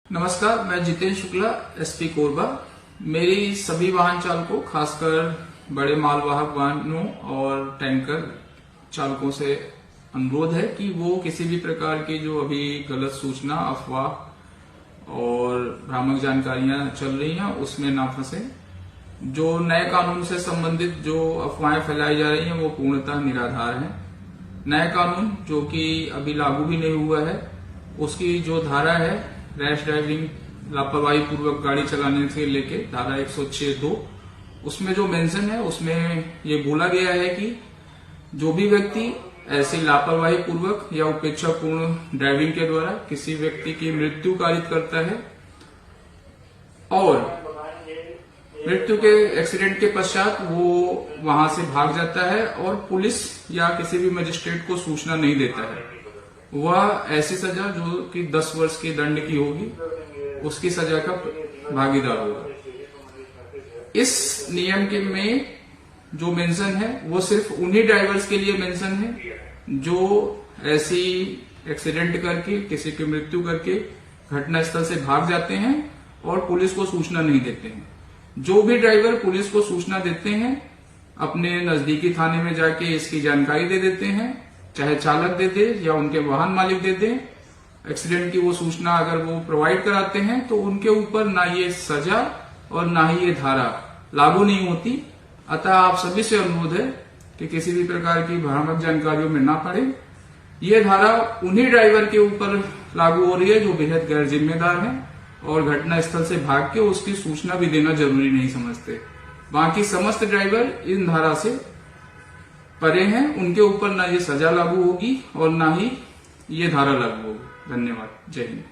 नमस्कार, मैं जितेंद्र शुक्ला, एसपी कोरबा। मेरी सभी वाहन चालकों, खासकर बड़े मालवाहक वाहनों और टैंकर चालकों से अनुरोध है कि वो किसी भी प्रकार की जो अभी गलत सूचना, अफवाह और भ्रामक जानकारियां चल रही हैं उसमें ना फंसे। जो नए कानून से संबंधित जो अफवाहें फैलाई जा रही हैं वो पूर्णतः निराधार हैं। नया कानून जो कि अभी लागू भी नहीं हुआ है, उसकी जो धारा है रैश ड्राइविंग, लापरवाही पूर्वक गाड़ी चलाने से लेके धारा 106(2), उसमें जो मेंशन है उसमें ये बोला गया है कि जो भी व्यक्ति ऐसी लापरवाही पूर्वक या उपेक्षापूर्ण ड्राइविंग के द्वारा किसी व्यक्ति की मृत्यु कारित करता है और मृत्यु के एक्सीडेंट के पश्चात वो वहां से भाग जाता है और पुलिस या किसी भी मजिस्ट्रेट को सूचना नहीं देता है, वह ऐसी सजा जो कि 10 वर्ष के दंड की होगी, उसकी सजा का भागीदार होगा। इस नियम के में जो मेंशन है वो सिर्फ उन्हीं ड्राइवर्स के लिए मेंशन है जो ऐसी एक्सीडेंट करके, किसी की मृत्यु करके घटना स्थल से भाग जाते हैं और पुलिस को सूचना नहीं देते हैं। जो भी ड्राइवर पुलिस को सूचना देते हैं, अपने नजदीकी थाने में जाके इसकी जानकारी दे देते हैं, चाहे चालक दे दे या उनके वाहन मालिक दे दे, एक्सीडेंट की वो सूचना अगर वो प्रोवाइड कराते हैं तो उनके ऊपर ना ये सजा और ना ही ये धारा लागू नहीं होती। अतः आप सभी से अनुरोध है कि किसी भी प्रकार की भ्रामक जानकारियों में ना पड़े। ये धारा उन्हीं ड्राइवर के ऊपर लागू हो रही है जो बेहद गैर जिम्मेदार हैं और घटना स्थल से भाग के उसकी सूचना भी देना जरूरी नहीं समझते। बाकी समस्त ड्राइवर इन धारा से परे हैं, उनके ऊपर ना ये सजा लागू होगी और ना ही ये धारा लागू होगी। धन्यवाद। जय हिंद।